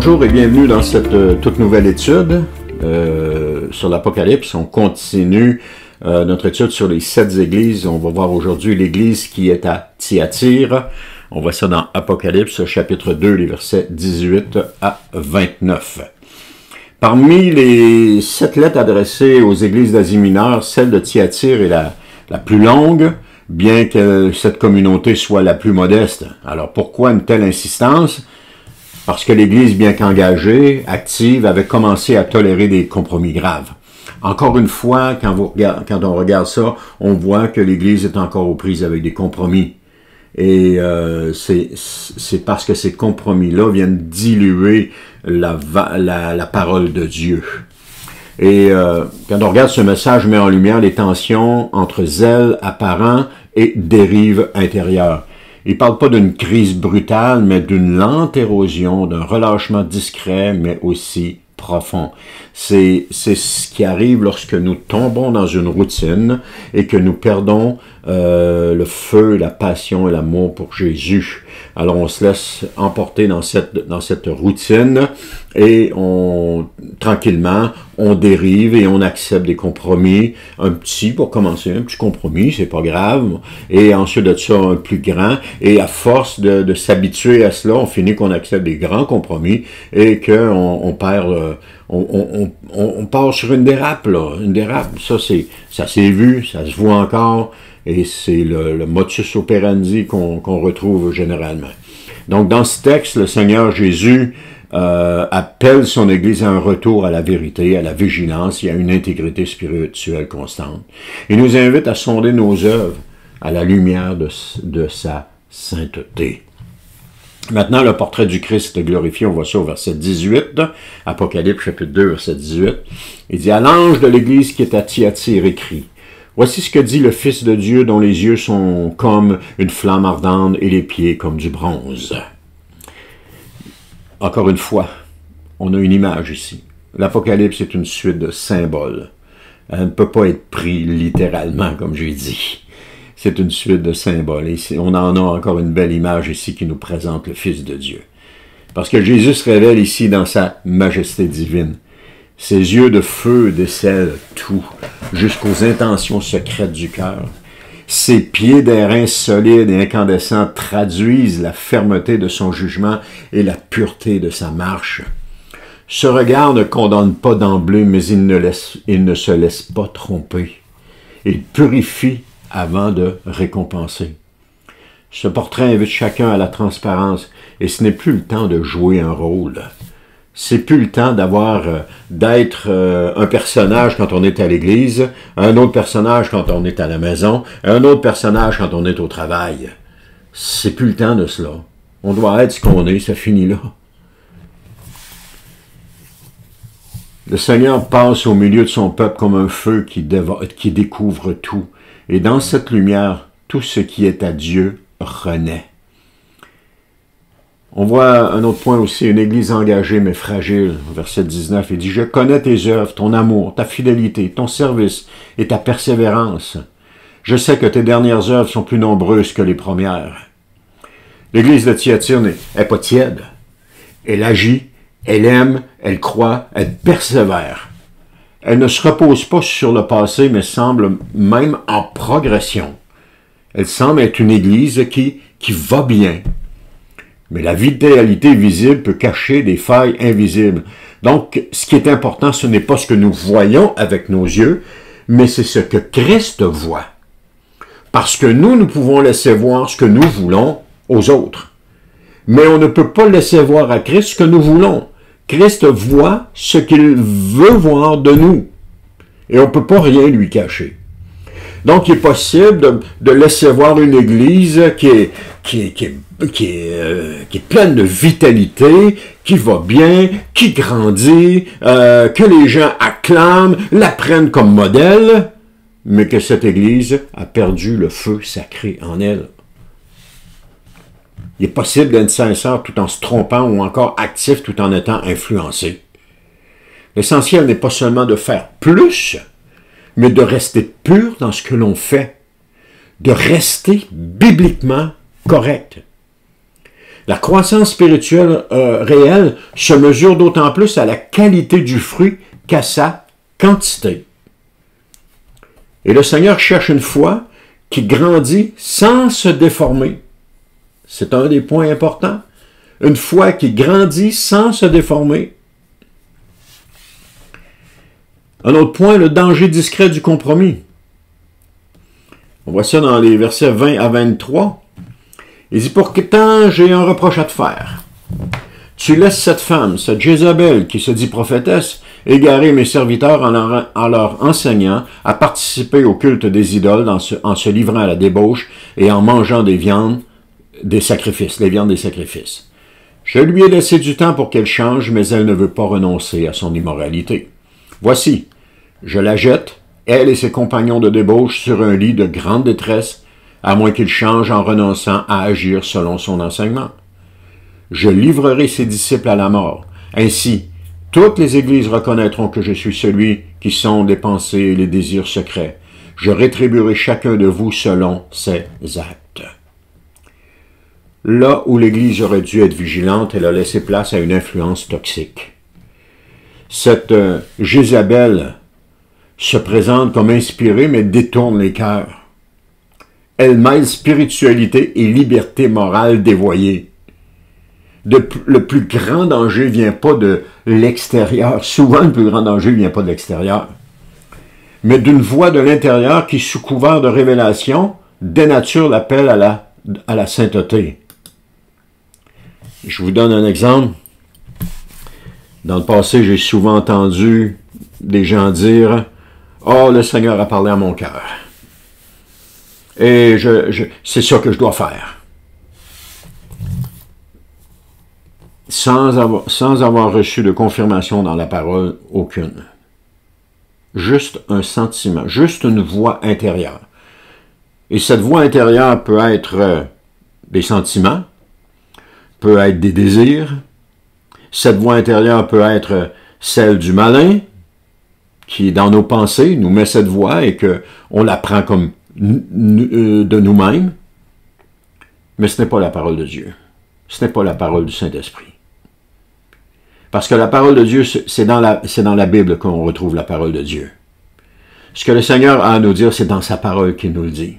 Bonjour et bienvenue dans cette toute nouvelle étude sur l'Apocalypse. On continue notre étude sur les 7 églises. On va voir aujourd'hui l'église qui est à Thyatire. On voit ça dans Apocalypse, chapitre 2, les versets 18 à 29. Parmi les 7 lettres adressées aux églises d'Asie mineure, celle de Thyatire est la plus longue, bien que cette communauté soit la plus modeste. Alors pourquoi une telle insistance? Parce que l'Église, bien qu'engagée, active, avait commencé à tolérer des compromis graves. Encore une fois, quand on regarde ça, on voit que l'Église est encore aux prises avec des compromis. Et c'est parce que ces compromis-là viennent diluer la parole de Dieu. Et quand on regarde ce message, met en lumière les tensions entre zèle apparent et dérive intérieure. Il ne parle pas d'une crise brutale, mais d'une lente érosion, d'un relâchement discret, mais aussi profond. C'est ce qui arrive lorsque nous tombons dans une routine et que nous perdons le feu, la passion et l'amour pour Jésus. Alors on se laisse emporter dans cette routine et tranquillement, on dérive et on accepte des compromis. Pour commencer, un petit compromis, c'est pas grave. Et ensuite de ça, un plus grand. Et à force de s'habituer à cela, on finit qu'on accepte des grands compromis et qu'on perd... On part sur une dérape, là. Une dérape, ça s'est vu, ça se voit encore, et c'est le modus operandi qu'on retrouve généralement. Donc, dans ce texte, le Seigneur Jésus appelle son Église à un retour à la vérité, à la vigilance et à une intégrité spirituelle constante. Il nous invite à sonder nos œuvres à la lumière de sa sainteté. Maintenant, le portrait du Christ glorifié, on voit ça au verset 18, Apocalypse chapitre 2, verset 18. Il dit, « À l'ange de l'Église qui est à Thyatire écrit, voici ce que dit le Fils de Dieu dont les yeux sont comme une flamme ardente et les pieds comme du bronze. » Encore une fois, on a une image ici. L'Apocalypse est une suite de symboles. Elle ne peut pas être prise littéralement, comme j'ai dit. C'est une suite de symboles. Et on en a encore une belle image ici qui nous présente le Fils de Dieu. Parce que Jésus se révèle ici dans sa majesté divine. Ses yeux de feu décèlent tout, jusqu'aux intentions secrètes du cœur. Ses pieds d'airain solides et incandescents traduisent la fermeté de son jugement et la pureté de sa marche. Ce regard ne condamne pas d'emblée, mais il ne se laisse pas tromper. Il purifie avant de récompenser. Ce portrait invite chacun à la transparence, et ce n'est plus le temps de jouer un rôle. C'est plus le temps d'être un personnage quand on est à l'église, un autre personnage quand on est à la maison, un autre personnage quand on est au travail. C'est plus le temps de cela. On doit être ce qu'on est, ça finit là. Le Seigneur passe au milieu de son peuple comme un feu qui découvre tout. Et dans cette lumière, tout ce qui est à Dieu renaît. On voit un autre point aussi, une église engagée mais fragile. Verset 19, il dit, « Je connais tes œuvres, ton amour, ta fidélité, ton service et ta persévérance. Je sais que tes dernières œuvres sont plus nombreuses que les premières. » L'église de Thyatire n'est pas tiède. Elle agit, elle aime, elle croit, elle persévère. Elle ne se repose pas sur le passé, mais semble même en progression. Elle semble être une église qui va bien. Mais la vitalité visible peut cacher des failles invisibles. Donc, ce qui est important, ce n'est pas ce que nous voyons avec nos yeux, mais c'est ce que Christ voit. Parce que nous pouvons laisser voir ce que nous voulons aux autres. Mais on ne peut pas laisser voir à Christ ce que nous voulons. Christ voit ce qu'il veut voir de nous. Et on ne peut pas rien lui cacher. Donc, il est possible de laisser voir une église qui est pleine de vitalité, qui va bien, qui grandit, que les gens acclament, la prennent comme modèle, mais que cette église a perdu le feu sacré en elle. Il est possible d'être sincère tout en se trompant ou encore actif tout en étant influencé. L'essentiel n'est pas seulement de faire plus, mais de rester pur dans ce que l'on fait, de rester bibliquement correct. La croissance spirituelle réelle se mesure d'autant plus à la qualité du fruit qu'à sa quantité. Et le Seigneur cherche une foi qui grandit sans se déformer. C'est un des points importants. Une foi qui grandit sans se déformer. Un autre point, le danger discret du compromis. On voit ça dans les versets 20 à 23. Il dit, pourtant, j'ai un reproche à te faire. Tu laisses cette femme, cette Jézabel, qui se dit prophétesse, égarer mes serviteurs en leur enseignant à participer au culte des idoles en se livrant à la débauche et en mangeant des viandes des sacrifices, les viandes des sacrifices. Je lui ai laissé du temps pour qu'elle change, mais elle ne veut pas renoncer à son immoralité. Voici, je la jette, elle et ses compagnons de débauche, sur un lit de grande détresse, à moins qu'il change en renonçant à agir selon son enseignement. Je livrerai ses disciples à la mort. Ainsi, toutes les églises reconnaîtront que je suis celui qui sonde les pensées et les désirs secrets. Je rétribuerai chacun de vous selon ses actes. Là où l'Église aurait dû être vigilante, elle a laissé place à une influence toxique. Cette Jézabel se présente comme inspirée, mais détourne les cœurs. Elle mêle spiritualité et liberté morale dévoyée. Le plus grand danger ne vient pas de l'extérieur. Souvent, le plus grand danger ne vient pas de l'extérieur. Mais d'une voix de l'intérieur qui, sous couvert de révélation, dénature l'appel à la sainteté. Je vous donne un exemple. Dans le passé, j'ai souvent entendu des gens dire « Oh, le Seigneur a parlé à mon cœur. Et c'est ça que je dois faire. » Sans avoir reçu de confirmation dans la parole aucune. Juste un sentiment, juste une voix intérieure. Et cette voix intérieure peut être des sentiments, peut être des désirs. Cette voix intérieure peut être celle du malin, qui dans nos pensées nous met cette voix et qu'on la prend comme de nous-mêmes. Mais ce n'est pas la parole de Dieu. Ce n'est pas la parole du Saint-Esprit. Parce que la parole de Dieu, c'est dans la Bible qu'on retrouve la parole de Dieu. Ce que le Seigneur a à nous dire, c'est dans sa parole qu'il nous le dit.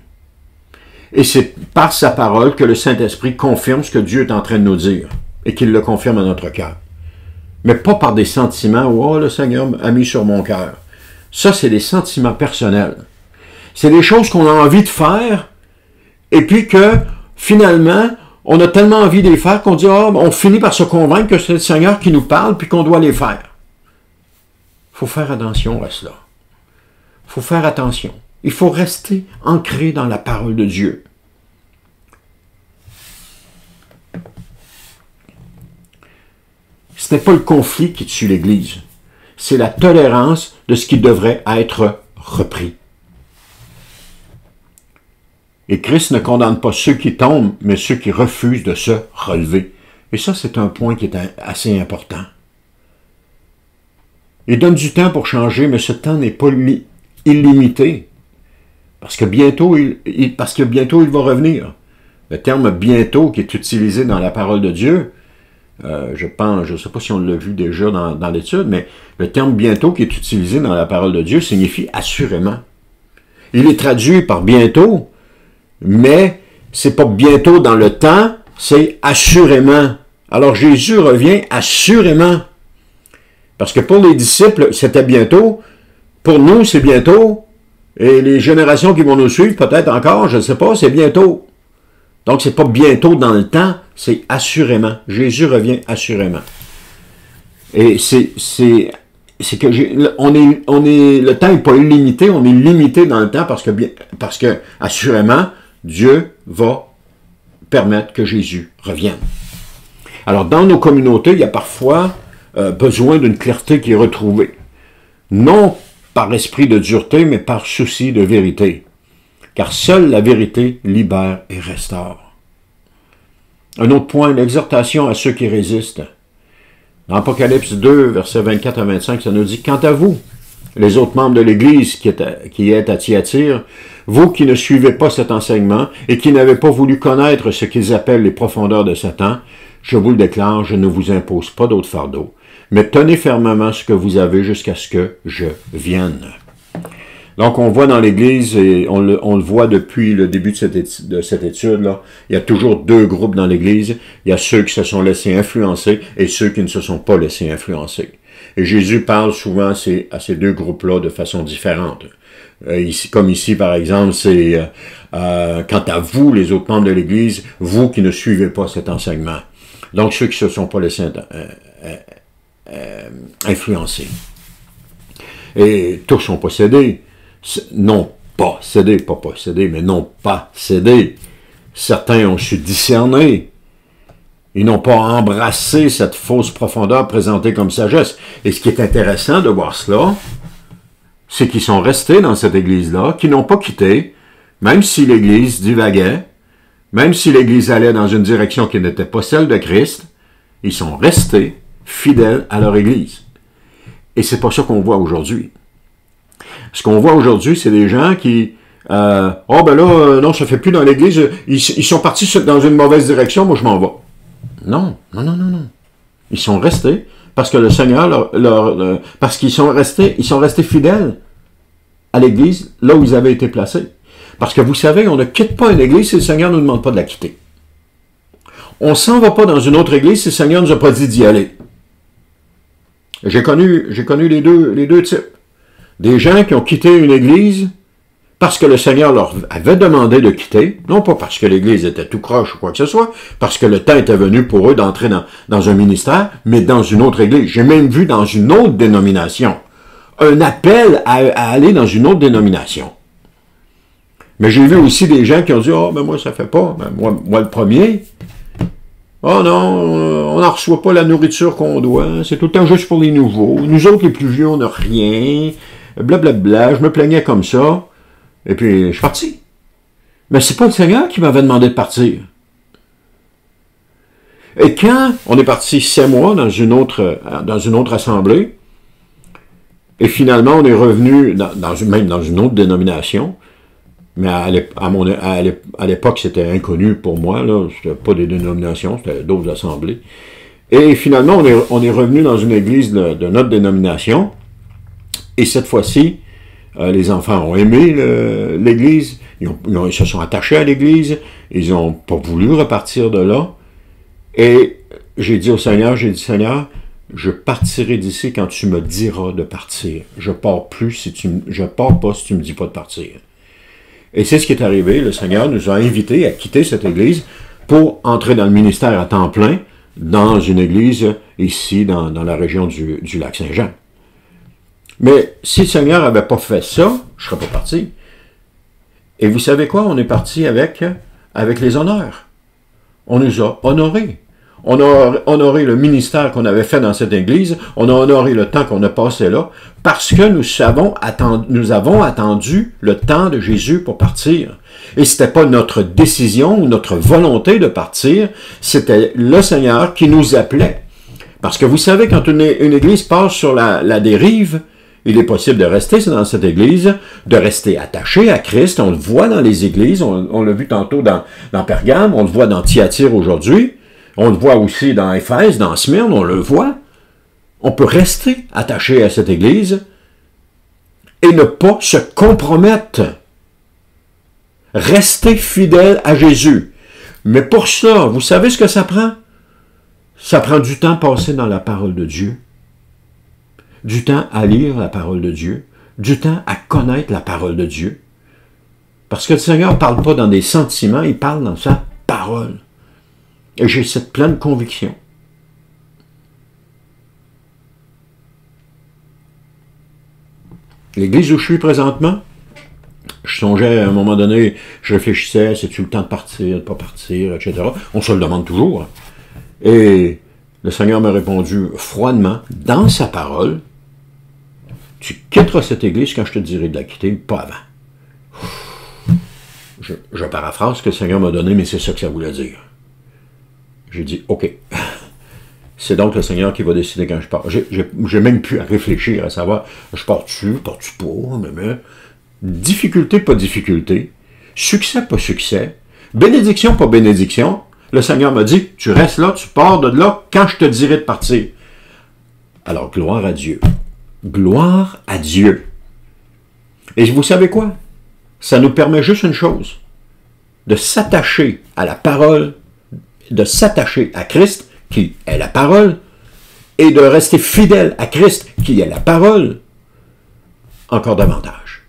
Et c'est par sa parole que le Saint-Esprit confirme ce que Dieu est en train de nous dire et qu'il le confirme à notre cœur. Mais pas par des sentiments « Oh, le Seigneur a mis sur mon cœur ». Ça, c'est des sentiments personnels. C'est des choses qu'on a envie de faire et puis que, finalement, on a tellement envie de les faire qu'on dit « Ah, on finit par se convaincre que c'est le Seigneur qui nous parle puis qu'on doit les faire. » Il faut faire attention à cela. Il faut faire attention. Il faut rester ancré dans la parole de Dieu. Ce n'est pas le conflit qui tue l'Église. C'est la tolérance de ce qui devrait être repris. Et Christ ne condamne pas ceux qui tombent, mais ceux qui refusent de se relever. Et ça, c'est un point qui est assez important. Il donne du temps pour changer, mais ce temps n'est pas illimité. Parce que bientôt, il va revenir. Le terme « bientôt » qui est utilisé dans la parole de Dieu, je ne sais pas si on l'a vu déjà dans l'étude, mais le terme « bientôt » qui est utilisé dans la parole de Dieu signifie « assurément ». Il est traduit par « bientôt », mais c'est pas bientôt dans le temps, c'est assurément. Alors Jésus revient assurément. Parce que pour les disciples, c'était bientôt. Pour nous, c'est bientôt. Et les générations qui vont nous suivre, peut-être encore, je ne sais pas, c'est bientôt. Donc, c'est pas bientôt dans le temps, c'est assurément. Jésus revient assurément. Et le temps n'est pas illimité, on est limité dans le temps parce que assurément, Dieu va permettre que Jésus revienne. Alors, dans nos communautés, il y a parfois besoin d'une clarté qui est retrouvée. Non par esprit de dureté, mais par souci de vérité. Car seule la vérité libère et restaure. Un autre point, l'exhortation à ceux qui résistent. Dans Apocalypse 2, versets 24 à 25, ça nous dit « Quant à vous, les autres membres de l'Église qui est à Thyatire, vous qui ne suivez pas cet enseignement et qui n'avez pas voulu connaître ce qu'ils appellent les profondeurs de Satan, je vous le déclare, je ne vous impose pas d'autre fardeau, mais tenez fermement ce que vous avez jusqu'à ce que je vienne. Donc, on voit dans l'Église, et on le voit depuis le début de cette étude-là, il y a toujours deux groupes dans l'Église. Il y a ceux qui se sont laissés influencer et ceux qui ne se sont pas laissés influencer. Et Jésus parle souvent à ces deux groupes-là de façon différente. Comme ici, par exemple, c'est quant à vous, les autres membres de l'Église, vous qui ne suivez pas cet enseignement. Donc, ceux qui ne se sont pas laissés influencer. Et tous sont possédés. Non pas cédés, pas possédés, mais non pas cédés. Certains ont su discerner. Ils n'ont pas embrassé cette fausse profondeur présentée comme sagesse. Et ce qui est intéressant de voir cela, c'est qu'ils sont restés dans cette Église-là, qu'ils n'ont pas quitté, même si l'Église divaguait, même si l'Église allait dans une direction qui n'était pas celle de Christ, ils sont restés fidèles à leur Église. Et c'est pas ça qu'on voit aujourd'hui. Ce qu'on voit aujourd'hui, c'est des gens qui... oh ben là, non, ça fait plus dans l'Église, ils sont partis dans une mauvaise direction, moi je m'en vais. Non. Ils sont restés parce que le Seigneur parce qu'ils sont restés fidèles à l'Église là où ils avaient été placés. Parce que vous savez, on ne quitte pas une Église si le Seigneur ne nous demande pas de la quitter. On ne s'en va pas dans une autre Église si le Seigneur ne nous a pas dit d'y aller. J'ai connu les deux types. Des gens qui ont quitté une Église parce que le Seigneur leur avait demandé de quitter, non pas parce que l'Église était tout croche ou quoi que ce soit, parce que le temps était venu pour eux d'entrer dans un ministère, mais dans une autre Église. J'ai même vu dans une autre dénomination un appel à aller dans une autre dénomination. Mais j'ai vu aussi des gens qui ont dit « Oh, ben moi, ça fait pas. Ben, moi le premier. Oh non, on n'en reçoit pas la nourriture qu'on doit. C'est tout le temps juste pour les nouveaux. Nous autres, les plus vieux, on n'a rien. Blablabla. Je me plaignais comme ça. Et puis, je suis parti. Mais c'est pas le Seigneur qui m'avait demandé de partir. Et quand on est parti 7 mois dans une autre assemblée, et finalement, on est revenu même dans une autre dénomination, mais à l'époque, c'était inconnu pour moi, là. C'était pas des dénominations, c'était d'autres assemblées. Et finalement, on est revenu dans une église de notre dénomination, et cette fois-ci, les enfants ont aimé l'église, ils se sont attachés à l'église, ils n'ont pas voulu repartir de là. Et j'ai dit au Seigneur, Seigneur, je partirai d'ici quand tu me diras de partir. Je pars pas si tu me dis pas de partir. Et c'est ce qui est arrivé. Le Seigneur nous a invités à quitter cette église pour entrer dans le ministère à temps plein dans une église ici dans la région du Lac-Saint-Jean. Mais si le Seigneur n'avait pas fait ça, je ne serais pas parti. Et vous savez quoi? On est parti avec les honneurs. On nous a honorés. On a honoré le ministère qu'on avait fait dans cette église. On a honoré le temps qu'on a passé là parce que nous avons attendu le temps de Jésus pour partir. Et c'était pas notre décision ou notre volonté de partir. C'était le Seigneur qui nous appelait. Parce que vous savez, quand une église passe sur la dérive, il est possible de rester dans cette église, de rester attaché à Christ. On le voit dans les églises, on l'a vu tantôt dans Pergame, on le voit dans Thyatire aujourd'hui, on le voit aussi dans Éphèse, dans Smyrne, on le voit. On peut rester attaché à cette église et ne pas se compromettre. Rester fidèle à Jésus. Mais pour ça, vous savez ce que ça prend? Ça prend du temps passé dans la parole de Dieu. Du temps à lire la parole de Dieu, du temps à connaître la parole de Dieu. Parce que le Seigneur ne parle pas dans des sentiments, il parle dans sa parole. Et j'ai cette pleine conviction. L'église où je suis présentement, je songeais à un moment donné, je réfléchissais, c'est-tu le temps de partir, de ne pas partir, etc. On se le demande toujours. Et le Seigneur m'a répondu froidement, dans sa parole, tu quitteras cette église quand je te dirai de la quitter, pas avant. Je paraphrase ce que le Seigneur m'a donné, mais c'est ça que ça voulait dire. J'ai dit, OK, c'est donc le Seigneur qui va décider quand je pars. J'ai même plus à réfléchir, à savoir, je pars-tu pas, mais difficulté, pas difficulté, succès, pas succès, bénédiction, pas bénédiction. Le Seigneur m'a dit, tu restes là, tu pars de là quand je te dirai de partir. Alors, gloire à Dieu. Gloire à Dieu. Et vous savez quoi? Ça nous permet juste une chose, de s'attacher à la parole, de s'attacher à Christ, qui est la parole, et de rester fidèle à Christ, qui est la parole, encore davantage.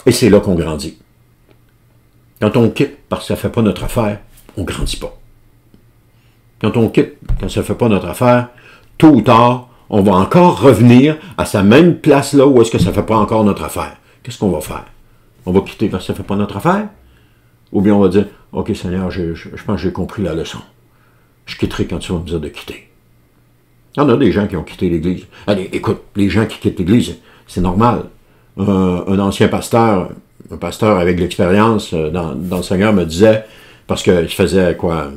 Et c'est là qu'on grandit. Quand on quitte parce que ça ne fait pas notre affaire, on ne grandit pas. Quand on quitte, quand ça ne fait pas notre affaire, tôt ou tard, on va encore revenir à sa même place-là où est-ce que ça ne fait pas encore notre affaire. Qu'est-ce qu'on va faire? On va quitter parce que ça ne fait pas notre affaire? Ou bien on va dire, « Ok Seigneur, je pense que j'ai compris la leçon. Je quitterai quand tu vas me dire de quitter. » Il y en a des gens qui ont quitté l'Église. Allez, écoute, les gens qui quittent l'Église, c'est normal. Un ancien pasteur, un pasteur avec l'expérience dans le Seigneur me disait, parce qu'il faisait quoi,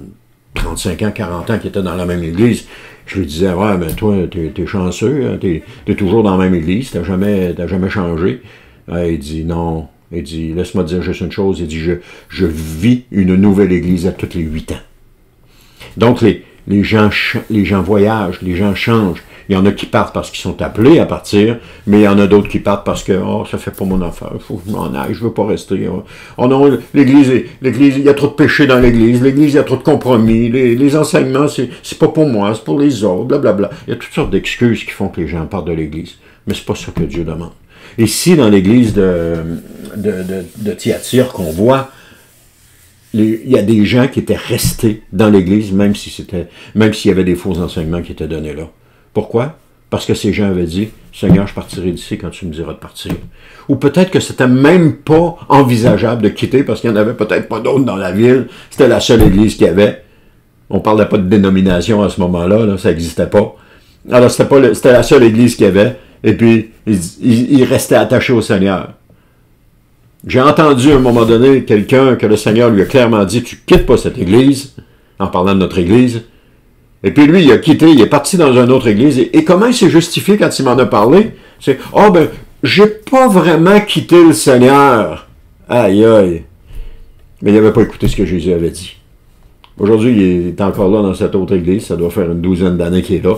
35 ans, 40 ans qu'il était dans la même Église, je lui disais, ouais, mais toi, t'es chanceux, hein, t'es toujours dans la même Église, t'as jamais changé. Il dit, non. Il dit, laisse-moi te dire juste une chose, il dit, je vis une nouvelle Église à tous les 8 ans. Donc, les gens voyagent, les gens changent. Il y en a qui partent parce qu'ils sont appelés à partir, mais il y en a d'autres qui partent parce que, oh, ça fait pas mon affaire, il faut que je m'en aille, je veux pas rester. Oh non, l'Église, il y a trop de péché dans l'Église, il y a trop de compromis, les enseignements, c'est pas pour moi, c'est pour les autres, blablabla. Il y a toutes sortes d'excuses qui font que les gens partent de l'Église. Mais c'est pas ça que Dieu demande. Ici, dans l'église de Thyatire qu'on voit, il y a des gens qui étaient restés dans l'église, même s'il y avait des faux enseignements qui étaient donnés là. Pourquoi? Parce que ces gens avaient dit, Seigneur, je partirai d'ici quand tu me diras de partir. Ou peut-être que c'était même pas envisageable de quitter parce qu'il n'y en avait peut-être pas d'autres dans la ville. C'était la seule église qu'il y avait. On ne parlait pas de dénomination à ce moment-là, là, ça n'existait pas. Alors, c'était la seule église qu'il y avait. Et puis, il restait attaché au Seigneur. J'ai entendu à un moment donné quelqu'un que le Seigneur lui a clairement dit, tu quittes pas cette église, en parlant de notre église. Et puis lui, il a quitté, il est parti dans une autre église. Et comment il s'est justifié quand il m'en a parlé? C'est, j'ai pas vraiment quitté le Seigneur. Aïe, aïe. Mais il n'avait pas écouté ce que Jésus avait dit. Aujourd'hui, il est encore là dans cette autre église. Ça doit faire une 12aine d'années qu'il est là.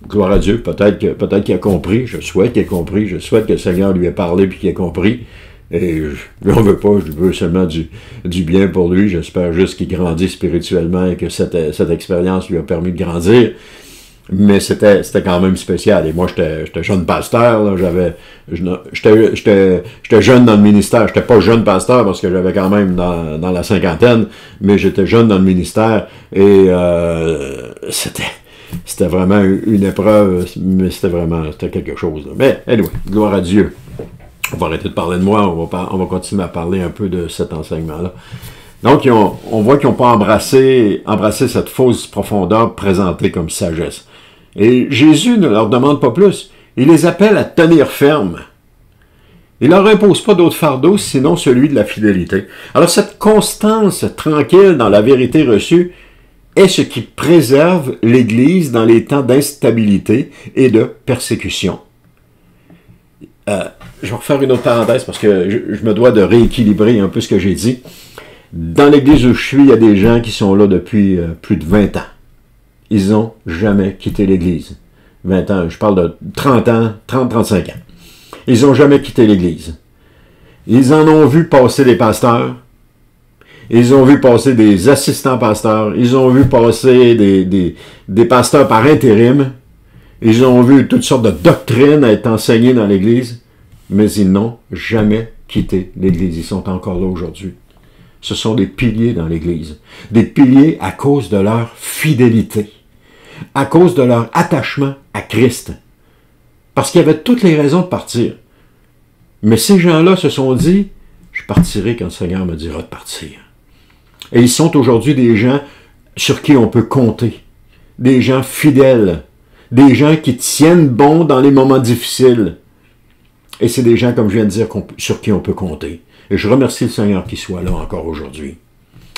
Gloire à Dieu, peut-être qu'il a compris, je souhaite qu'il ait compris, je souhaite que le Seigneur lui ait parlé puis qu'il ait compris. Et je ne veux pas, je veux seulement du bien pour lui. J'espère juste qu'il grandit spirituellement et que cette expérience lui a permis de grandir. Mais c'était quand même spécial. Et moi, j'étais jeune pasteur, là, j'étais jeune dans le ministère. J'étais pas jeune pasteur parce que j'avais quand même dans la cinquantaine, mais j'étais jeune dans le ministère et c'était vraiment une épreuve, mais c'était quelque chose. Là. Mais, anyway, gloire à Dieu. On va arrêter de parler de moi, on va continuer à parler un peu de cet enseignement-là. Donc, on voit qu'ils n'ont pas embrassé cette fausse profondeur présentée comme sagesse. Et Jésus ne leur demande pas plus. Il les appelle à tenir ferme. Il ne leur impose pas d'autre fardeau, sinon celui de la fidélité. Alors, cette constance tranquille dans la vérité reçue est ce qui préserve l'Église dans les temps d'instabilité et de persécution. Je vais refaire une autre parenthèse parce que je me dois de rééquilibrer un peu ce que j'ai dit. Dans l'église où je suis, il y a des gens qui sont là depuis plus de 20 ans. Ils n'ont jamais quitté l'église. 20 ans, je parle de 30 ans, 30-35 ans. Ils n'ont jamais quitté l'église. Ils en ont vu passer des pasteurs. Ils ont vu passer des assistants pasteurs. Ils ont vu passer des pasteurs par intérim. Ils ont vu toutes sortes de doctrines être enseignées dans l'Église, mais ils n'ont jamais quitté l'Église. Ils sont encore là aujourd'hui. Ce sont des piliers dans l'Église. Des piliers à cause de leur fidélité, à cause de leur attachement à Christ. Parce qu'il y avait toutes les raisons de partir. Mais ces gens-là se sont dit, je partirai quand le Seigneur me dira de partir. Et ils sont aujourd'hui des gens sur qui on peut compter, des gens fidèles, des gens qui tiennent bon dans les moments difficiles. Et c'est des gens, comme je viens de dire, sur qui on peut compter. Et je remercie le Seigneur qu'il soit là encore aujourd'hui.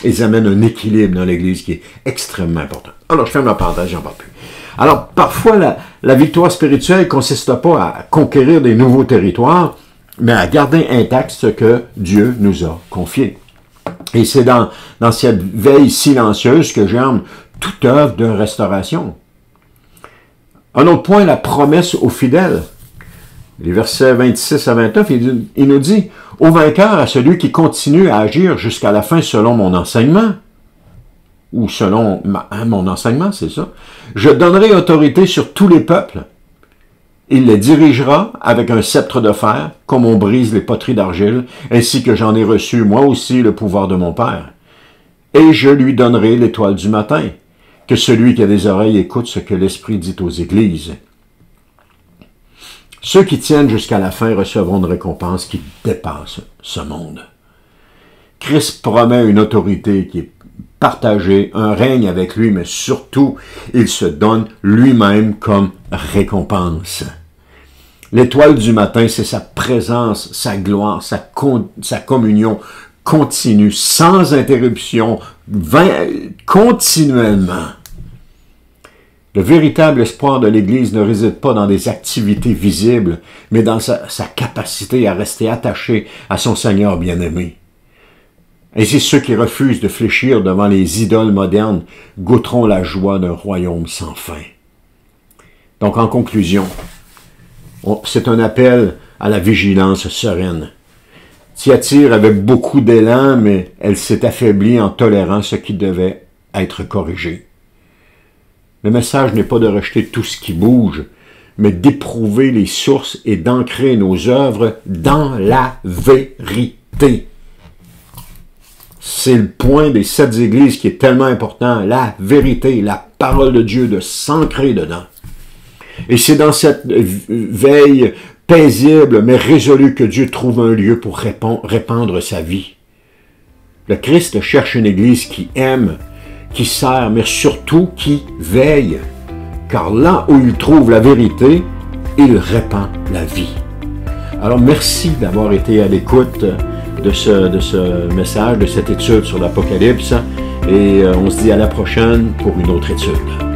Ils amènent un équilibre dans l'Église qui est extrêmement important. Alors, je ferme la parenthèse, j'en parle plus. Alors, parfois, la victoire spirituelle ne consiste pas à conquérir des nouveaux territoires, mais à garder intact ce que Dieu nous a confié. Et c'est dans cette veille silencieuse que germe toute œuvre de restauration. Un autre point, la promesse aux fidèles. Les versets 26 à 29, il nous dit « Au vainqueur, à celui qui continue à agir jusqu'à la fin selon mon enseignement, ou selon mon enseignement, c'est ça, je donnerai autorité sur tous les peuples. Il les dirigera avec un sceptre de fer, comme on brise les poteries d'argile, ainsi que j'en ai reçu moi aussi le pouvoir de mon Père. Et je lui donnerai l'étoile du matin, que celui qui a des oreilles écoute ce que l'Esprit dit aux églises. Ceux qui tiennent jusqu'à la fin recevront une récompense qui dépasse ce monde. » Christ promet une autorité qui est partagée, un règne avec lui, mais surtout, il se donne lui-même comme récompense. L'étoile du matin, c'est sa présence, sa gloire, sa communion continue, sans interruption, continuellement. Le véritable espoir de l'Église ne réside pas dans des activités visibles, mais dans sa capacité à rester attaché à son Seigneur bien-aimé. Ainsi, ceux qui refusent de fléchir devant les idoles modernes goûteront la joie d'un royaume sans fin. Donc, en conclusion, c'est un appel à la vigilance sereine. Thyatire avait beaucoup d'élan, mais elle s'est affaiblie en tolérant ce qui devait être corrigé. Le message n'est pas de rejeter tout ce qui bouge, mais d'éprouver les sources et d'ancrer nos œuvres dans la vérité. C'est le point des 7 églises qui est tellement important, la vérité, la parole de Dieu, de s'ancrer dedans. Et c'est dans cette veille paisible mais résolue que Dieu trouve un lieu pour répandre sa vie. Le Christ cherche une église qui aime, qui sert, mais surtout qui veille. Car là où il trouve la vérité, il répand la vie. Alors merci d'avoir été à l'écoute de ce message, de cette étude sur l'Apocalypse. Et on se dit à la prochaine pour une autre étude.